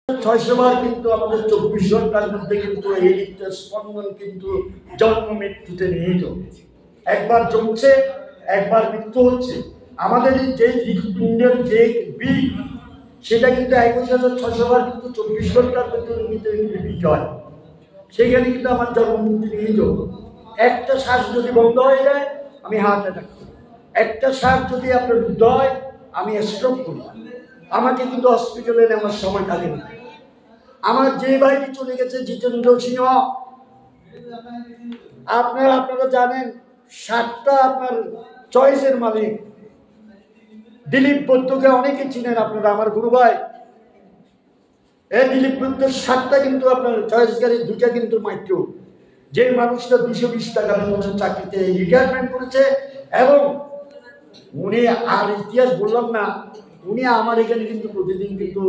600 বার কিন্তু আমাদের 24 ঘন্টার মধ্যে কিন্তু এই স্পন্দন কিন্তু জন্ম মৃত্যুতে নিহিত। একবার জমছে, একবার মৃত্যু হচ্ছে। আমাদের যে হৃৎপিণ্ডের যে বিট সেটা কিন্তু 21,600 বার কিন্তু 24 ঘন্টার ভিতরে বিট হয়। সেখানে কিন্তু আমার জন্ম মৃত্যু নিহিত। একটা শ্বাস যদি বন্ধ হয়ে যায় আমি হার্ট অ্যাটাক করি, একটা শ্বাস যদি আপনার রুদ্ধ হয় আমি স্ট্রোক করি। আমাকে কিন্তু হসপিটালে নেওয়ার সময় থাকে না। আমার যে ভাইটি চলে গেছে জিতেন্দ্র সিংহ, আপনারা জানেন 7টা আপনার চয়েসের মালিক। দিলীপ বৈদ্যকে অনেকে চিনেন আপনারা, আমার গুরু ভাই। এই দিলীপ বৈদ্যের 7টা কিন্তু আপনার চয়েস গাড়ি, 2টা কিন্তু মাইক্রো। যে মানুষটা 220 টাকা বেতনের চাকরিতে রিটায়ারমেন্ট করেছে, এবং উনি আর ইতিহাস বললাম না, উনি আমার এখানে কিন্তু প্রতিদিন কিন্তু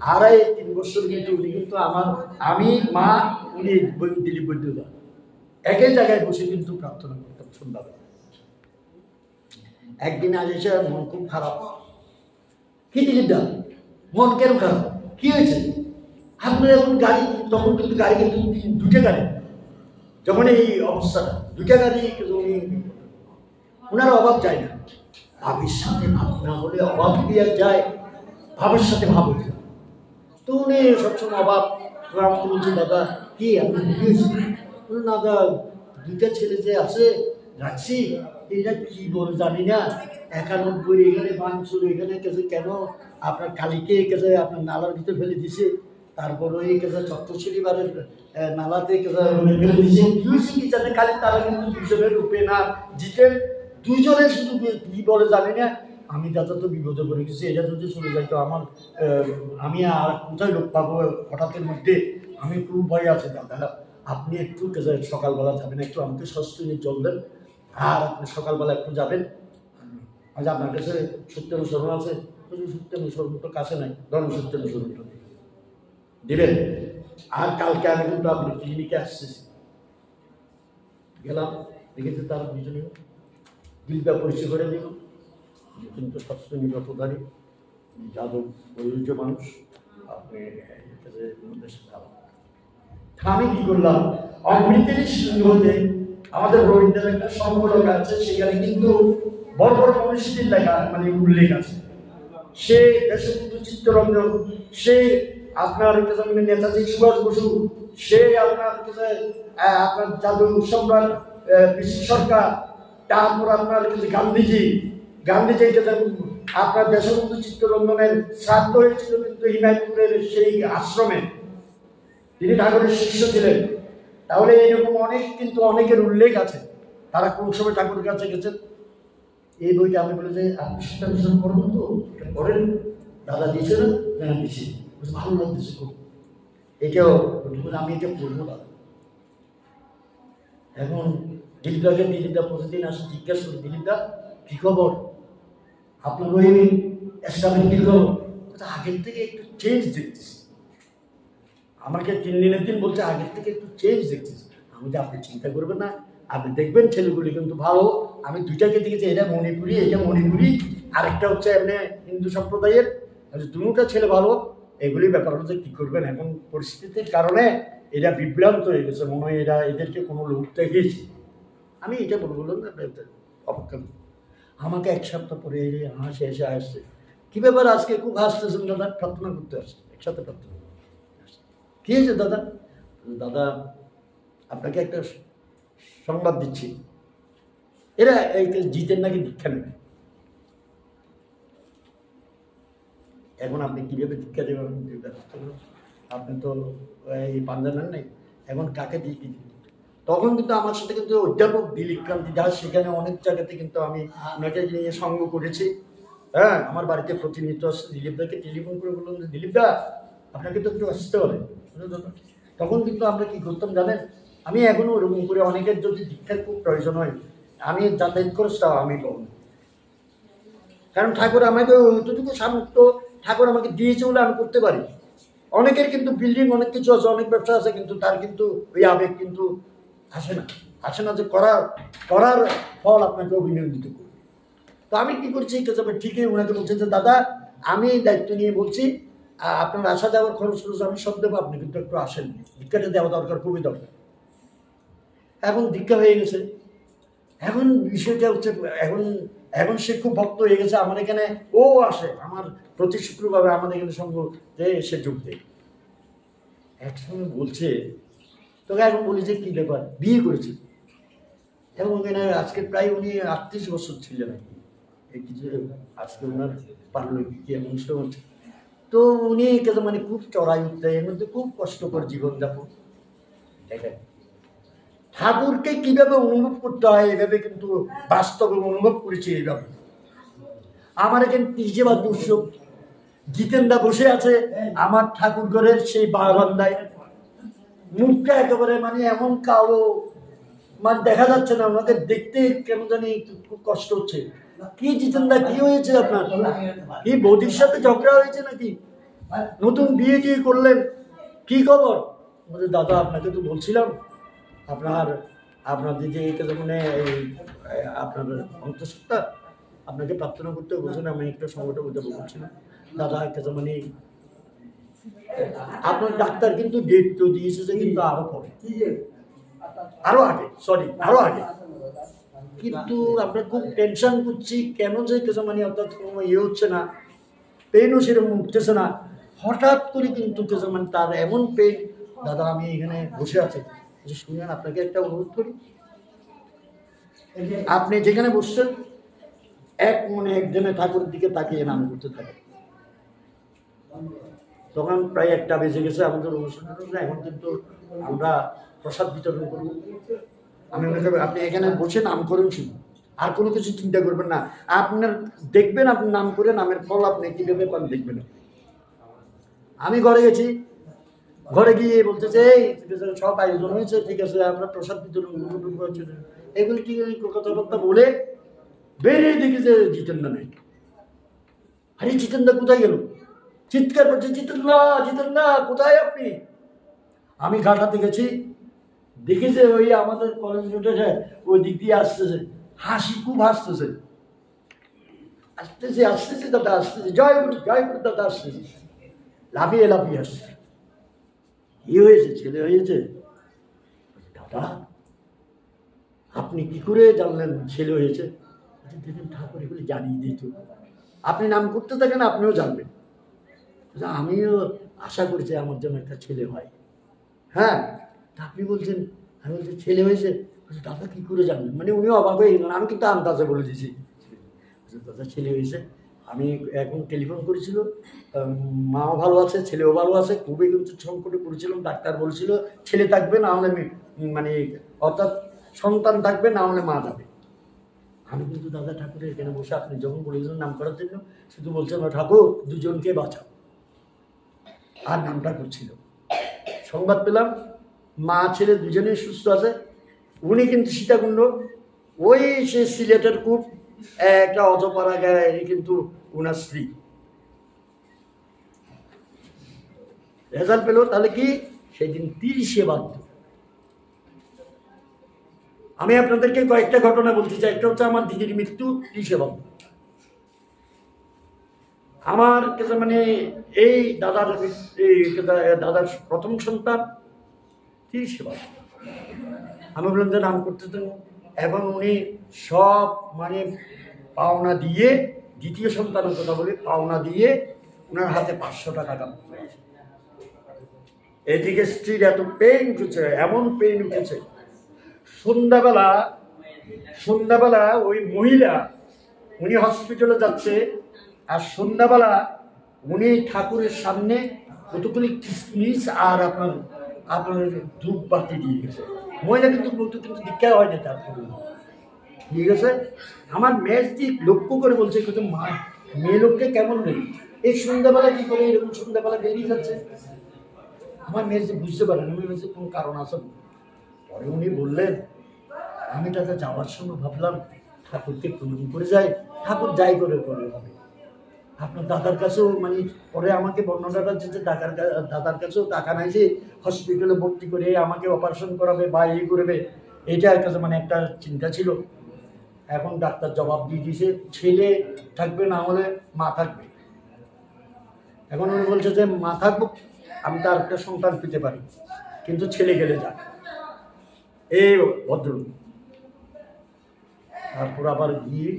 2.5-3 বছর কিন্তু উনি কিন্তু আমি মা উনি দিলীপ বৈদ্যদা একই জায়গায় বসে কিন্তু প্রার্থনা করতাম সন্ধ্যাবেলা। একদিন আজ এসে মন খুব খারাপ। কি দিলীপদা মন কেন খারাপ, কি হয়েছে? আপনার এখন গাড়ি, তখন কিন্তু গাড়ি কিন্তু 2টা গাড়ি, যখন এই অবস্থাটা 2টা গাড়ি উনি ওনার অভাব যায় না। ভাবির সাথে ভাব না হলে অভাব কি আর যায়? ভাবের সাথে ভাব হতে হয়। তো উনি সবসময় অভাব। আমাকে বলছি দাদা কি আপনি না দা 2টা ছেলে যে আছে রাখছি, এটা কি বলে জানি না, 91 এখানে বাংশুর এখানে কেছে কেন আপনার কালীকে কেছে আপনার নালার ভিতরে ফেলে দিছে, তারপর ওই কেছে চত্বশিলিবারের নালাতে কেছে ফেলে দিছে, কি জানে কালী তারা কিন্তু 2জনের রূপে না জিতেন, 2জনে শুধু কি বলে জানি না। আমি দাদা তো বিপদে পড়ে গেছি, এটা যদি চলে যাইতো আমার আমি আর কোথায় লোক পাবো হঠাৎের মধ্যে, আমি খুব ভয় আছে দাদা। আপনি একটু সকালবেলা যাবেন, একটু আমাকে সস্তুনি জল দেন, আর আপনি সকালবেলা একটু যাবেন। আজ আপনার কাছে সত্যানুসরণ আছে? সত্যানুসরণ তো কাছে নাই, ধর্ম সত্যানুসরণটা দিবেন। আর কালকে আমি কিন্তু আপনার ক্লিনিকে আসতেছি, গেলাম দেখেছি তার 2জনে বিলটা পরিচয় করে দিল, কিন্তু সস্তুনি রথধারী যাদব বৈর্য মানুষ, আপনি আমি কি করলাম, অমৃতের সিংহতে আমাদের রবীন্দ্রের একটা সংকলক আছে, সেখানে কিন্তু বড় বড় মনীষীদের লেখা মানে উল্লেখ আছে। সে দেশবন্ধু চিত্তরঞ্জন, সে আপনার নেতাজি সুভাষ বসু, সে আপনার জাদু সম্রাট পিসি সরকার, তারপর আপনার গান্ধীজি আপনার দেশবন্ধু চিত্তরঞ্জনের শ্রাদ্ধ হয়েছিল কিন্তু হিমায়তপুরের সেই আশ্রমে, তিনি ঠাকুরের শিষ্য ছিলেন। তাহলে এরকম অনেক কিন্তু অনেকের উল্লেখ আছে, তারা কোন সময় ঠাকুরের কাছে গেছেন। এই বইটা আমি বলে যে আপনি সত্যানুসরণ করুন, তো করেন দাদা দিয়েছে না? হ্যাঁ দিয়েছি, ভালো লাগতেছে খুব, এটাও আমি এটা পড়বো দাদা। এখন দিলীপদা প্রতিদিন আসে, জিজ্ঞাসা করি দিলীপদা কি খবর, আপনার ওই এস্টাবলিশ কি খবর? আগের থেকে একটু চেঞ্জ দেখতেছি। আমাকে 3 দিনের দিন বলছে আগের থেকে একটু চেঞ্জ দেখতেছি। আমি যে আপনি চিন্তা করবেন না, আপনি দেখবেন ছেলেগুলি কিন্তু ভালো। আমি 2টাকে দেখেছি, এটা মণিপুরি, আরেকটা হচ্ছে এমনি হিন্দু সম্প্রদায়ের, 2টা ছেলে ভালো। এগুলি ব্যাপার হচ্ছে কি করবেন, এখন পরিস্থিতির কারণে এরা বিভ্রান্ত হয়ে গেছে, মনে হয় এদেরকে কোনো লোক দেখেছি। আমি এটা বললাম না অপেক্ষা। আমাকে 1 সপ্তাহ পরে এসে আসছে, কি ব্যাপার আজকে খুব হাসতেছেন দাদা, প্রার্থনা করতে আসছে, একসাথে প্রার্থনা। কি হয়েছে দাদা? দাদা আপনাকে একটা সংবাদ দিচ্ছি, এরা এই জিতের নাকি দীক্ষা নেবে। এখন আপনি কিভাবে দীক্ষা দেবেন? আপনি তো এই পাঞ্জাবের নাই, এখন কাকে দিয়ে কি? তখন কিন্তু আমার সাথে কিন্তু অধ্যাপক দিলীপ কান্তি দাস, সেখানে অনেক জায়গাতে কিন্তু আমি ওনাকে নিয়ে সঙ্গ করেছি। হ্যাঁ, আমার বাড়িতে প্রতিনিয়ত আসছে। দিলীপদাকে টেলিফোন করে বললাম যে দিলীপদা আপনাকে তো একটু আসতে হবে। তখন কিন্তু আমরা কি করতাম জানেন, আমি এখনো ওরকম করে অনেকের যদি দীক্ষার খুব প্রয়োজন হয়, আমি যাতায়াত খরচটাও আমি পাবো, কারণ ঠাকুর আমাকে যতটুকু সামর্থ্য ঠাকুর আমাকে দিয়েছে বলে আমি করতে পারি। অনেকের কিন্তু বিল্ডিং অনেক কিছু আছে, অনেক ব্যবসা আছে, কিন্তু তার কিন্তু ওই আবেগ কিন্তু আসে না যে করার ফল আপনাকে অভিনন্দিত করবে। তো আমি কি করছি, ঠিকই ওনাকে বলছি যে দাদা আমি দায়িত্ব নিয়ে বলছি, আপনার আসা যাওয়ার খরচ খরচ আমি সব দেবো, আপনি কিন্তু একটু আসেন, ভিক্ষাটা দেওয়া দরকার, খুবই দরকার। এখন ভিক্ষা হয়ে গেছে। এখন বিষয়টা হচ্ছে এখন এখন সে খুব ভক্ত হয়ে গেছে আমার এখানে, ও আসে আমার প্রতি শুক্রবার আমাদের এখানে সঙ্গতে এসে যোগ দেয়। একসঙ্গে বলছে, তোকে এখন বলি যে কী ব্যাপার, বিয়ে করেছে, এবং এখানে আজকে প্রায় উনি 38 বছর ছিলেন আর কি, এই কিছু আজকে ওনার পারলৌকিক অনুষ্ঠান হচ্ছে। তো উনি মানে খুব চড়াই উঠতে, এর মধ্যে খুব কষ্টকর জীবনযাপন। দেখেন ঠাকুরকে কিভাবে অনুভব করতে হয় এভাবে কিন্তু বাস্তবে অনুভব করেছি এইভাবে। আমার এখানে তিরিশে বা 200 জিতেনদা বসে আছে আমার ঠাকুর ঘরের সেই বারান্দায়, মুখটা একেবারে মানে এমন কালো, মানে দেখা যাচ্ছে না, ওনাকে দেখতে কেন জানি খুব কষ্ট হচ্ছে। কি জিতেনদা, কি হয়েছে আপনার? কি বৌদির সাথে ঝগড়া হয়েছে নাকি? নতুন বিয়ে টিয়ে করলেন, কি খবর? বলছে দাদা আপনাকে তো বলছিলাম আপনার দিদি মানে আপনার অন্তঃসত্ত্বা আপনাকে প্রার্থনা করতে বলছেন, আমি একটা সংগঠন করতে বলছিলাম দাদা মানে আপনার ডাক্তার কিন্তু ডেট তো দিয়েছে যে কিন্তু আরো পরে, আরো আগে, কিন্তু আমরা খুব টেনশন করছি কেন যে মানে অর্থাৎ কোনো ইয়ে হচ্ছে না, পেনও সেরকম উঠতেছে না। হঠাৎ করে কিন্তু মানে তার এমন পেন, দাদা আমি এখানে বসে আছি, শুনেন আপনাকে একটা অনুরোধ করি, আপনি যেখানে বসছেন এক মনে একজনে ঠাকুরের দিকে তাকিয়ে নাম করতে থাকে। তখন প্রায় 1টা বেজে গেছে আমাদের অনুষ্ঠান, এখন কিন্তু আমরা প্রসাদ বিতরণ করব। আমি মনে করি আপনি এখানে বসে নাম করুন, শুনুন, আর কোনো কিছু চিন্তা করবেন না। আপনার দেখবেন আপনি নাম করে নামের ফল আপনি কীভাবে পান দেখবেন। আমি ঘরে গেছি, ঘরে গিয়ে বলতেছে এই সব আয়োজন হয়েছে, ঠিক আছে আমরা প্রসাদ বিতরণ এগুলো ঠিক কথাবার্তা বলে বেরিয়ে দেখি যে জিতেন্দা নেই। আরে জিতেন্দা কোথায় গেল? চিৎকার করছে, জিতেন্দা কোথায় আপনি? আমি ঘাটাতে গেছি, দেখি যে ওই আমাদের কলেজ রোডে ওই দিক দিয়ে আসতেছে, হাসি খুব হাসতেছে, আসতেছে দাদা আসতেছে, জয় গুরু দাদা আসতেছে, লাফিয়ে আসছে। কি হয়েছে? ছেলে হয়েছে? দাদা আপনি কি করে জানলেন ছেলে হয়েছে? দেখেন ঠাকুর এগুলি জানিয়ে দিত, আপনি নাম করতে থাকেন আপনিও জানবেন। আমিও আশা করছি আমার জন্য একটা ছেলে হয়। হ্যাঁ, আপনি বলছেন, আমি বলছি ছেলে হয়েছে, দাদা কি করে জানবেন? মানে উনিও অবাক হয়ে গেলেন, আমি কিন্তু আন্দাজে বলে দিয়েছি দাদা ছেলে হয়েছে। আমি এখন টেলিফোন করেছিল, মাও ভালো আছে, ছেলেও ভালো আছে, খুবই কিন্তু সংকটে পড়েছিলাম, ডাক্তার বলছিল ছেলে থাকবে না হলে মানে অর্থাৎ সন্তান থাকবে না হলে মা যাবে। আমি কিন্তু দাদা ঠাকুরের এখানে বসে আপনি যখন বলেছিলেন নাম করার জন্য শুধু বলছেন ঠাকুর দুজনকে বাঁচাও, আর নামটা করছিল। সংবাদ পেলাম মা ছেলে দুজনেই সুস্থ আছে। উনি কিন্তু সীতাকুণ্ড, ওই সে সিলেটের খুব একটা অজপাড়া গায়ে কিন্তু ওনার স্ত্রী। রেজাল্ট পেল, তাহলে কি সেদিন 30-এ বাধ্য। আমি আপনাদেরকে কয়েকটা ঘটনা বলতে চাই। একটা হচ্ছে আমার দিদির মৃত্যু 30-এ বাধ্য। আমার কাছে মানে এই দাদার প্রথম সন্তান 30-এ বাধ্য। আমি বললাম যে নাম করতে দেন, এবং উনি সব মানে পাওনা দিয়ে, দ্বিতীয় সন্তানের কথা বলি, পাওনা দিয়ে ওনার হাতে 500 টাকা দাম। এদিকে স্ত্রীর এত পেইন উঠেছে, এমন পেইন উঠেছে, সন্ধ্যাবেলা ওই মহিলা উনি হসপিটালে যাচ্ছে, আর সন্ধ্যাবেলা উনি ঠাকুরের সামনে কতগুলি কিসমিস আর আপনার ধূপ বাতি দিয়ে গেছে। মহিলা কিন্তু দীক্ষা হয়নি, তার দিয়ে গেছে। আমার মেয়েটি লক্ষ্য করে বলছে কিন্তু মা মেয়ে লোককে কেমন নেই, এই সন্ধ্যাবেলা কি করে এরকম সন্ধ্যাবেলা বেরিয়ে যাচ্ছে। আমার মেয়েটি বুঝতে পারেন, আমি বলছি কোনো কারণ আছে। পরে উনি বললেন আমি দাদা যাওয়ার সময় ভাবলাম ঠাকুরকে প্রণাম করে যাই, ঠাকুর যাই করে হবে। আপনার দাদার কাছেও মানে পরে আমাকে বর্ণনাটা দিচ্ছে, দাদার কাছেও টাকা নাই যে হসপিটালে ভর্তি করে আমাকে অপারেশন করাবে বা এই করবে, এটা কাছে মানে একটা চিন্তা ছিল। এখন ডাক্তার জবাব দিয়ে দিয়েছে ছেলে থাকবে না হলে মা থাকবে। এখন উনি বলছে যে মা থাকুক, আমি তার একটা সন্তান পেতে পারি, কিন্তু ছেলে গেলে যাক। এই ভদ্রলোক তারপর আবার গিয়ে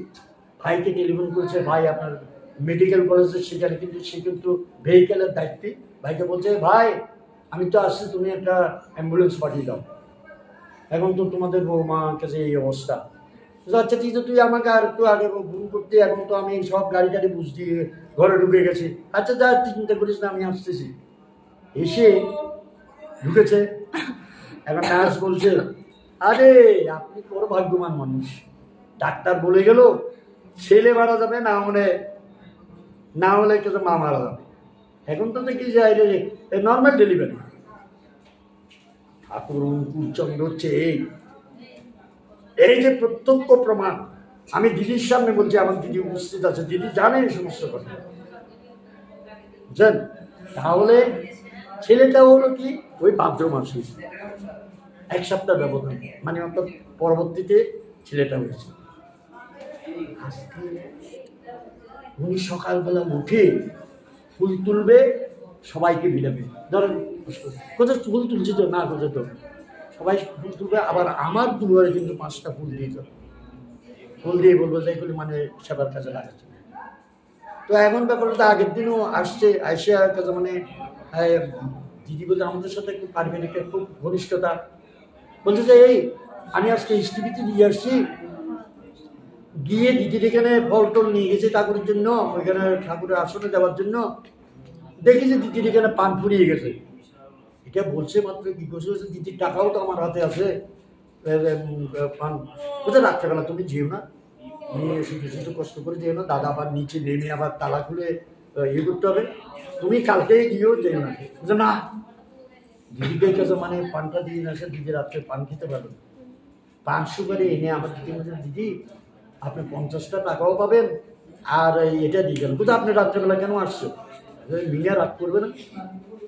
ভাইকে টেলিফোন করেছে, ভাই আপনার মেডিকেল কলেজে সেখানে কিন্তু সে কিন্তু ভেহিকেলের দায়িত্বে। ভাইকে বলছে, ভাই আমি তো আসছি, তুমি একটা অ্যাম্বুলেন্স পাঠিয়ে দাও, এখন তো তোমাদের বৌমার কাছে এই অবস্থা। আচ্ছা ঠিক আছে, তুই আমাকে আর একটু আগে ফোন করতে, এখন তো আমি সব গাড়ি টাড়ি বুঝ দিয়ে ঘরে ঢুকে গেছি। আচ্ছা যা, চিন্তা করিস না, আমি আসতেছি। এসে ঢুকেছে, এখন নার্স বলছে, আরে আপনি বড় ভাগ্যবান মানুষ, ডাক্তার বলে গেল ছেলে মারা যাবে, না হলে কিন্তু মা মারা যাবে। এখন তো দেখি যায় নর্মাল ডেলিভারি। ঠাকুর অনুকূল চন্দ্র হচ্ছে এই যে প্রত্যক্ষ প্রমাণ। আমি দিদির সামনে বলছি, আমার দিদি উপস্থিত আছে, দিদি জানে এই সমস্ত কথা, বুঝলেন? তাহলে ছেলেটা হলো কি ওই ভাদ্র মাসে 1 সপ্তাহ ব্যবধান, মানে অর্থাৎ পরবর্তীতে ছেলেটা হয়েছে। আজকে উনি সকালবেলা উঠে ফুল তুলবে, সবাইকে বিলাবে, ধরেন কোথায় ফুল তুলছি তো না, কোথায় তো সবাই ফুল তুলবে, আবার আমার দুয়ারে কিন্তু 5টা ফুল দিয়ে যাবে, ফুল দিয়ে বলবো যে এগুলি মানে সেবার কাজে লাগাচ্ছে। তো এমন ব্যাপারটা আগের দিনও আসছে, আইসিয়ার কাছে মানে দিদি বলছে আমাদের সাথে একটু পারিবারিক খুব ঘনিষ্ঠতা, বলছে যে এই আমি আজকে স্টিভিতে দিয়ে আসছি, গিয়ে দিদির এখানে ফল টল নিয়ে গেছে ঠাকুরের জন্য, ওইখানে ঠাকুরের আসনে দেওয়ার জন্য, দেখি যে দিদির এখানে পান ফুরিয়ে গেছে। এটা বলছে মাত্র কি করছে, দিদির টাকাও তো আমার হাতে আছে, পান কোথায় রাত্রেবেলা তুমি যেও না, নিয়ে শুধু শুধু কষ্ট করে যেও না, দাদা আবার নিচে নেমে আবার তালা খুলে ইয়ে করতে হবে, তুমি কালকেই গিয়েও যেও না। না, দিদিকে কাছে মানে পানটা দিয়ে না, সে দিদি রাত্রে পান খেতে পারবে, পান সুপারি এনে আমার দিদি বলছে, দিদি আপনি 50টা টাকাও পাবেন, আর এটা দিয়ে গেলেন, কোথাও আপনি রাত্রেবেলা কেন আসছো? মিনা রাগ করবে না,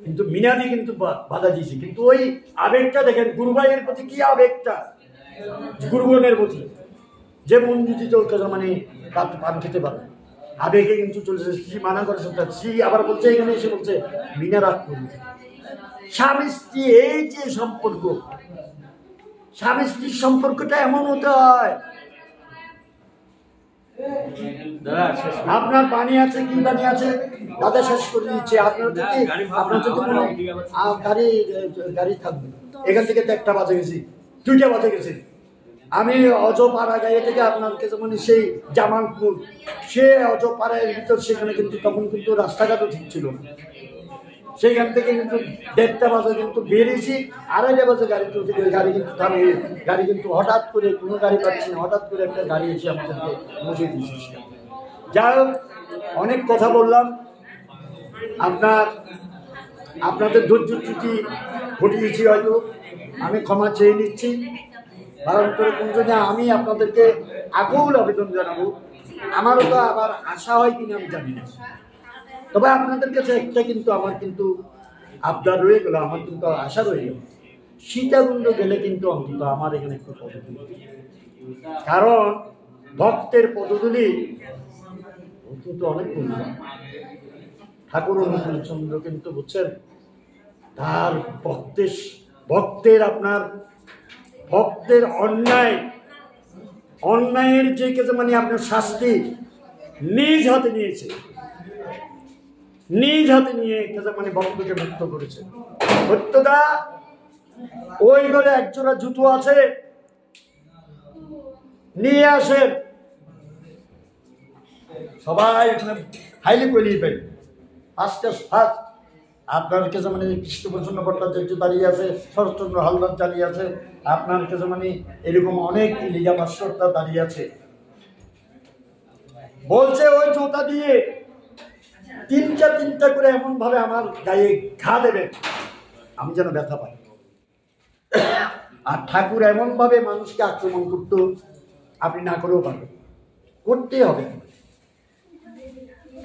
কিন্তু মিনাদি কিন্তু বাধা দিয়েছে। কিন্তু ওই আবেগটা দেখেন, গুরু ভাইয়ের প্রতি কি আবেগটা, গুরু বোনের প্রতি, যে মন যদি তোর কাছে মানে পান খেতে পারে, আবেগে কিন্তু চলেছে। স্ত্রী মানা করেছে, স্ত্রী আবার বলছে, এখানে এসে বলছে মিনা রাগ করবে। স্বামী স্ত্রী এই যে সম্পর্ক, স্বামী স্ত্রীর সম্পর্কটা এমন হতে হয়, আপনার পানি আছে কি পানি আছে দাদা শেষ করে দিচ্ছে, আপনার যদি কোনো গাড়ি থাকবে, এখান থেকে তো 1টা বাজে গেছি, 2টা বাজে গেছি, আমি অজপাড়া গায়ে থেকে আপনার কাছে মানে সেই জামালপুর, সে অজপাড়ার ভিতর, সেখানে কিন্তু তখন কিন্তু রাস্তাঘাটও ঠিক ছিল না, সেইখান থেকে কিন্তু 1:30 বাজে কিন্তু বেরিয়েছি, 2:30 বাজে গাড়ি তুলতে গেলে গাড়ি কিন্তু থামিয়ে, গাড়ি কিন্তু হঠাৎ করে কোনো গাড়ি পাচ্ছি না, হঠাৎ করে একটা গাড়ি এসে আমাদেরকে বসিয়ে দিয়েছি। যাই হোক, অনেক কথা বললাম, আপনাদের ধৈর্য চ্যুতি ঘটিয়েছি, হয়তো আমি ক্ষমা চেয়ে নিচ্ছি। কারণ করে কিন্তু আমি আপনাদেরকে আকুল আবেদন জানাবো, আমারও তো আবার আশা হয় কিনা আমি জানি না, তবে আপনাদের কাছে একটা কিন্তু আমার কিন্তু আবদার রয়ে গেল, আমার কিন্তু আশা রয়ে গেল, সীতাকুণ্ড গেলে কিন্তু অন্তত আমার এখানে একটু পদধূলি, কারণ ভক্তের পদধূলি কিন্তু অনেক মূল্যবান। ঠাকুর অনুকূল চন্দ্র কিন্তু বুঝছেন, তার ভক্তের আপনার ভক্তের অন্যায়ের যে কাছে মানে আপনার শাস্তি নিজ হাতে নিয়েছে, নিজ হাতে নিয়ে মানে ভক্তকে মুক্ত করেছে। সত্যদা ওই ঘরে 1 জোড়া জুতো আছে, নিয়ে আসেন, সবাই এখানে হাইলি কোয়ালিফাইড, আজকে ফার্স্ট আপনার কাছে মানে কৃষ্ণপ্রসন্ন ভট্টাচার্য দাঁড়িয়ে আছে, শরৎচন্দ্র হালদার দাঁড়িয়ে আছে, আপনার কাছে মানে এরকম অনেক লীলা ভাস্করটা দাঁড়িয়ে আছে, বলছে ওই জুতা দিয়ে 3টা করে এমন ভাবে আমার গায়ে ঘা দেবেন আমি যেন ব্যথা পাই। আর ঠাকুর এমন ভাবে মানুষকে আক্রমণ করতো, আপনি না করেও পারবেন, করতেই হবে।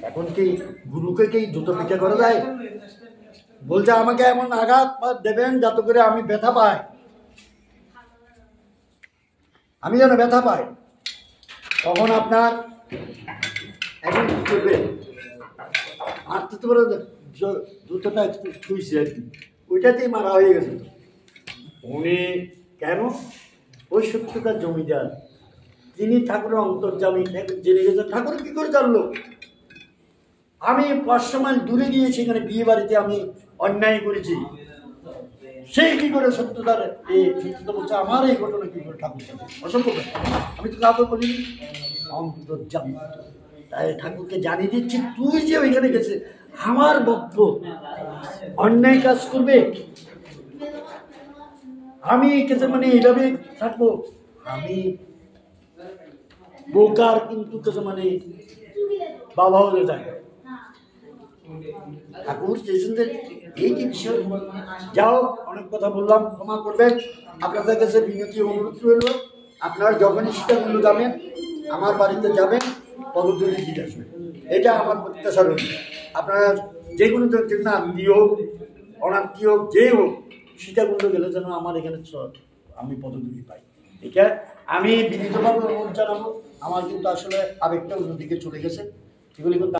এখন কি গুরুকে কি জুতো পিঠা করা যায়? বলছে আমাকে এমন আঘাত দেবেন যাতে করে আমি ব্যথা পাই, আমি যেন ব্যথা পাই। তখন আপনার এখন কি করবে? মারতে তো পারে জুতোটা একটু ছুঁইছে আর কি, ওইটাতেই মারা হয়ে গেছে। উনি কেন? ওই সত্যতার জমিদার, তিনি ঠাকুরের অন্তর্যামী জেনে গেছেন। ঠাকুর কি করে জানলো? আমি 500 মাইল দূরে গিয়ে সেখানে বিয়ে বাড়িতে আমি অন্যায় করেছি, সেই কি করে সত্যতার এই সত্যতা বলছে আমার এই ঘটনা কি করে ঠাকুর জানে? অসম্ভব। আমি তো কাউকে বলিনি, অন্তর্যামী। তাই ঠাকুরকে জানিয়ে দিচ্ছি, তুই যে ওইখানে গেছে আমার বক্ষ অন্যায় কাজ করবে, আমি কেছে মানে এইভাবে থাকবো? আমি বোকার কিন্তু কেছে মানে বাবা হয়ে যায়। ঠাকুর চেয়েছেন যে এই যে বিষয়, যাও অনেক কথা বললাম, ক্ষমা করবেন। আপনাদের কাছে বিনতি অনুরোধ রইল, আপনারা যখনই সীতাকুণ্ড যাবেন আমার বাড়িতে যাবেন, পদধূলি দিয়ে আসবেন, এটা আমার প্রত্যাশা রইল। আপনারা যে কোনো না আত্মীয় হোক অনাত্মীয় হোক যে হোক, সীতাকুণ্ড গেলে যেন আমার এখানে আমি পদধূলি পাই, এটা আমি বিনীতভাবে অনুরোধ জানাবো। আমার কিন্তু আসলে আবেগটা অন্যদিকে চলে গেছে, এগুলি